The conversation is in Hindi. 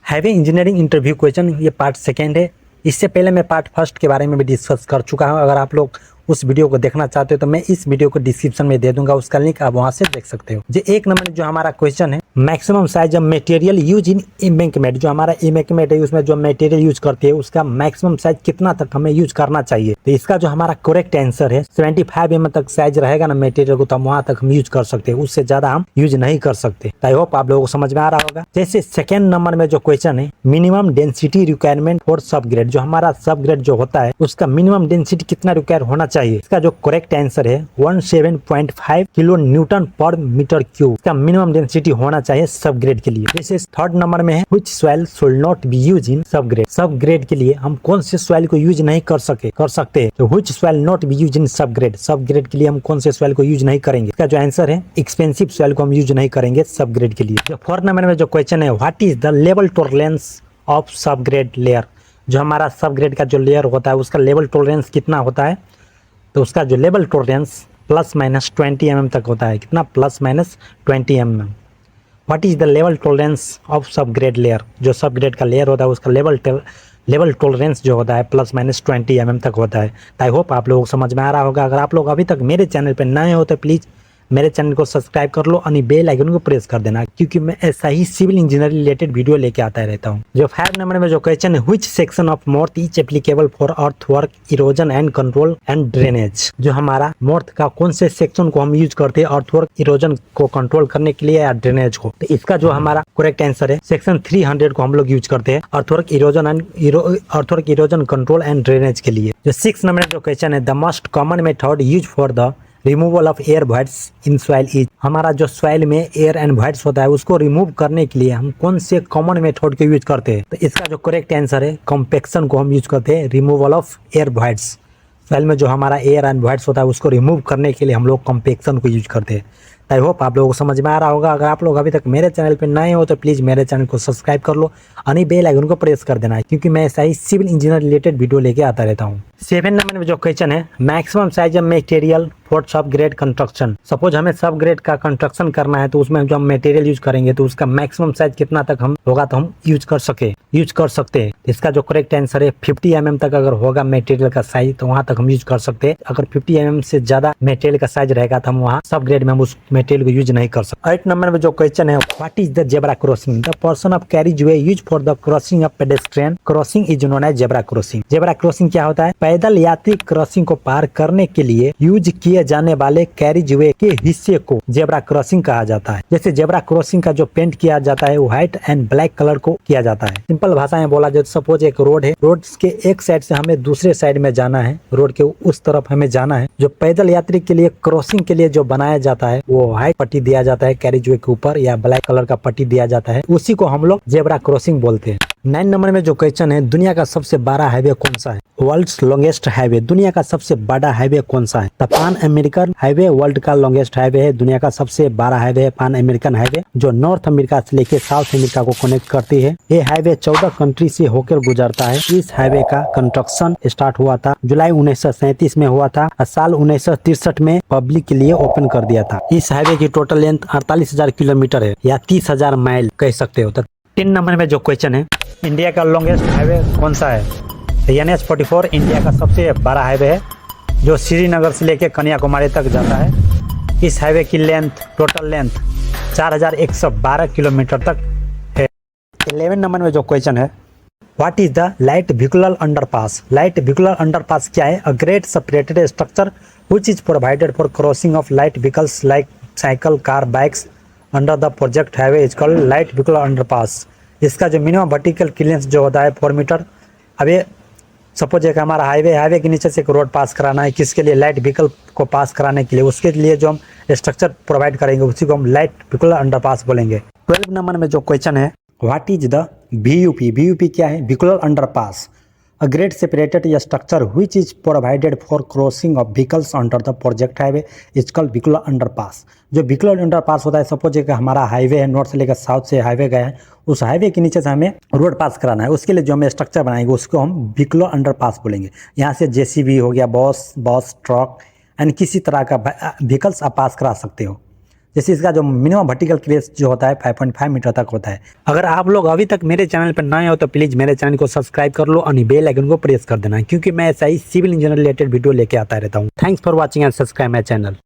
हैवी इंजीनियरिंग इंटरव्यू क्वेश्चन, ये पार्ट सेकेंड है। इससे पहले मैं पार्ट फर्स्ट के बारे में भी डिस्कस कर चुका हूं। अगर आप लोग उस वीडियो को देखना चाहते हो तो मैं इस वीडियो को डिस्क्रिप्शन में दे दूंगा, उसका लिंक आप वहां से देख सकते हो। जो एक नंबर जो हमारा क्वेश्चन है, maximum size of material use in embankment, जो हमारा एम्बैंकमेंट है उसमें जो मटेरियल यूज करते हैं उसका मैक्सिमम साइज कितना तक हमें यूज करना चाहिए। तो इसका जो हमारा करेक्ट आंसर है 75 mm तक साइज रहेगा ना मटेरियल को, तो वहां तक हम यूज कर सकते हैं, उससे ज्यादा हम यूज नहीं कर सकते। आई होप आप लोगों को समझ में आ रहा होगा। जैसे सेकेंड नंबर में जो क्वेश्चन है, मिनिमम डेंसिटी रिक्वायरमेंट फॉर सब ग्रेड, जो हमारा सब ग्रेड जो होता है उसका मिनिमम डेंसिटी कितना रिक्वायर होना चाहिए। इसका जो करेक्ट आंसर है 17.5 किलो न्यूटन पर मीटर क्यूब, इसका मिनिमम डेंसिटी होना चाहिए सब ग्रेड के लिए। जैसे थर्ड नंबर में है which soil should not be use in सब ग्रेड, सब ग्रेड के लिए हम कौन से सॉइल को यूज नहीं कर सकते हैं। तो which soil not be use in सब ग्रेड के लिए हम कौन से सॉइल को यूज नहीं करेंगे। इसका जो आंसर है एक्सपेंसिव सॉइल को हम यूज नहीं करेंगे सब ग्रेड के लिए। जो फोर्थ नंबर में जो क्वेश्चन है, what is the level tolerance of सब ग्रेड लेयर, जो हमारा सब ग्रेड का जो लेयर होता है उसका लेवल टॉलरेंस कितना होता है। तो उसका जो लेवल टॉलरेंस ±20 mm तक होता है। कितना? ±20 mm। What is the level tolerance of सब ग्रेड लेयर, जो सब ग्रेड का लेयर होता है उसका लेवल टॉलरेंस जो होता है ±20 mm तक होता है। आई होप आप लोगों को समझ में आ रहा होगा। अगर आप लोग अभी तक मेरे चैनल पर नए हो तो प्लीज़ मेरे चैनल को सब्सक्राइब कर लो और बेल आइकन को प्रेस कर देना, क्योंकि मैं ऐसा ही सिविल इंजीनियरिंग रिलेटेड वीडियो लेके आता रहता हूँ। जो 5 नंबर में जो क्वेश्चन है, which section of मोर्थ is applicable for earthwork erosion and control and drainage, जो हमारा मोर्थ का कौन से सेक्शन को हम यूज करते हैं अर्थवर्क इरोजन को कंट्रोल करने के लिए या ड्रेनेज को। तो इसका जो हमारा करेक्ट आंसर है सेक्शन 300 को हम लोग यूज करते हैं earthwork erosion control and drainage के लिए। जो 6 नंबर में जो क्वेश्चन है, the most common method use for the removal of air voids in soil is, हमारा जो सॉइल में एयर एंड वॉइड्स होता है उसको रिमूव करने के लिए हम कौन से कॉमन मेथड को यूज करते हैं। तो इसका जो करेक्ट आंसर है कॉम्पैक्शन को हम यूज करते हैं removal of air voids. Soil में जो हमारा एयर एंड वॉइड्स होता है उसको रिमूव करने के लिए हम लोग कॉम्पैक्शन को यूज करते हैं। आई होप आप लोगों को समझ में आ रहा होगा। अगर आप लोग अभी तक मेरे चैनल पर नए हो तो प्लीज़ मेरे चैनल को सब्सक्राइब कर लो और बेल आइकन को प्रेस कर देना है, क्योंकि मैं ऐसा ही सिविल इंजीनियर रिलेटेड वीडियो लेके आता रहता हूँ। 7 नंबर में जो क्वेश्चन है, maximum size of material for सब ग्रेड कंस्ट्रक्शन, सपोज हमें सब ग्रेड का कंस्ट्रक्शन करना है तो उसमें जो हम मटेरियल यूज करेंगे तो उसका मैक्सिमम साइज कितना तक हम होगा तो हम यूज कर सकते हैं। इसका जो करेक्ट आंसर है 50 mm तक अगर होगा मटेरियल का साइज तो वहां तक हम यूज कर सकते हैं। अगर 50 mm से ज्यादा मटेरियल का साइज रहेगा तो हम वहाँ सब ग्रेड में हम उस मटेरियल को यूज नहीं कर सकते। 8 नंबर में जो क्वेश्चन है, what is the zebra crossing, the portion of carriageway use for the crossing of pedestrian crossing is known as zebra crossing. Zebra crossing क्या होता है? पैदल यात्री क्रॉसिंग को पार करने के लिए यूज किए जाने वाले कैरिज वे के हिस्से को जेब्रा क्रॉसिंग कहा जाता है। जैसे जेब्रा क्रॉसिंग का जो पेंट किया जाता है वो व्हाइट एंड ब्लैक कलर को किया जाता है। सिंपल भाषा में बोला जाए, सपोज एक रोड है, रोड के एक साइड से हमें दूसरे साइड में जाना है, रोड के उस तरफ हमें जाना है। जो पैदल यात्री के लिए क्रॉसिंग के लिए जो बनाया जाता है वो व्हाइट पट्टी दिया जाता है कैरिज वे के ऊपर, या ब्लैक कलर का पट्टी दिया जाता है, उसी को हम लोग जेब्रा क्रॉसिंग बोलते हैं। 9 नंबर में जो क्वेश्चन है, दुनिया का सबसे बड़ा हाईवे कौन सा है? वर्ल्ड्स लॉन्गेस्ट हाईवे, दुनिया का सबसे बड़ा हाईवे कौन सा है? द पान अमेरिकन हाईवे वर्ल्ड का लॉन्गेस्ट हाईवे है, दुनिया का सबसे बड़ा हाईवे है पान अमेरिकन हाईवे, जो नॉर्थ अमेरिका से लेके साउथ अमेरिका को कनेक्ट करती है। ये हाईवे 14 कंट्री से होकर गुजरता है। इस हाईवे का कंस्ट्रक्शन स्टार्ट हुआ था जुलाई 1937 में हुआ था और साल 1963 में पब्लिक के लिए ओपन कर दिया था। इस हाईवे की टोटल लेंथ 48,000 किलोमीटर है, या 30,000 माइल कह सकते हो। 3 नंबर में जो क्वेश्चन है, इंडिया का लॉन्गेस्ट हाईवे कौन सा है? NH-44 इंडिया का सबसे बड़ा हाईवे है, जो श्रीनगर से लेकर कन्याकुमारी तक जाता है। इस हाईवे की टोटल लेंथ 4,112 किलोमीटर तक है। 11 नंबर में जो क्वेश्चन है, what is the light vehicular underpass, light vehicular underpass क्या है? A great separated structure which is provided for crossing of light vehicles like cycle, car, bikes under the project highway is called light vehicular underpass. इसका जो मिनिमम वर्टिकल क्लियरेंस जो होता है 4 मीटर। अब ये सपोज एक हमारा हाईवे के नीचे से एक रोड पास कराना है, किसके लिए? लाइट व्हीकल को पास कराने के लिए, उसके लिए जो हम स्ट्रक्चर प्रोवाइड करेंगे उसी को हम लाइट व्हीकुलर अंडरपास बोलेंगे। 12 नंबर में जो क्वेश्चन है, व्हाट इज द VUP क्या है? Vehicular underpass, a grade separated structure which is provided for crossing of vehicles under the project highway is called vehicular underpass. जो व्हीकुलर अंडरपास होता है, सपोज एक हमारा हाईवे है, नॉर्थ से लेकर साउथ से हाईवे गया है, उस हाईवे के नीचे से हमें रोड पास कराना है, उसके लिए जो हमें स्ट्रक्चर बनाएंगे उसको हम व्हीकुलर अंडरपास बोलेंगे। यहाँ से JCB हो गया, बस ट्रक एंड किसी तरह का व्हीकल्स आप पास करा सकते हो। जैसे इसका जो मिनिमम वर्टिकल क्लियरेंस जो होता है 5.5 मीटर तक होता है। अगर आप लोग अभी तक मेरे चैनल पर नए हो तो प्लीज मेरे चैनल को सब्सक्राइब कर लो और बेल आइकन को प्रेस कर देना, क्योंकि मैं ऐसा ही सिविल इंजीनियर रिलेटेड वीडियो लेके आता रहता हूँ। Thanks for watching and subscribe my channel.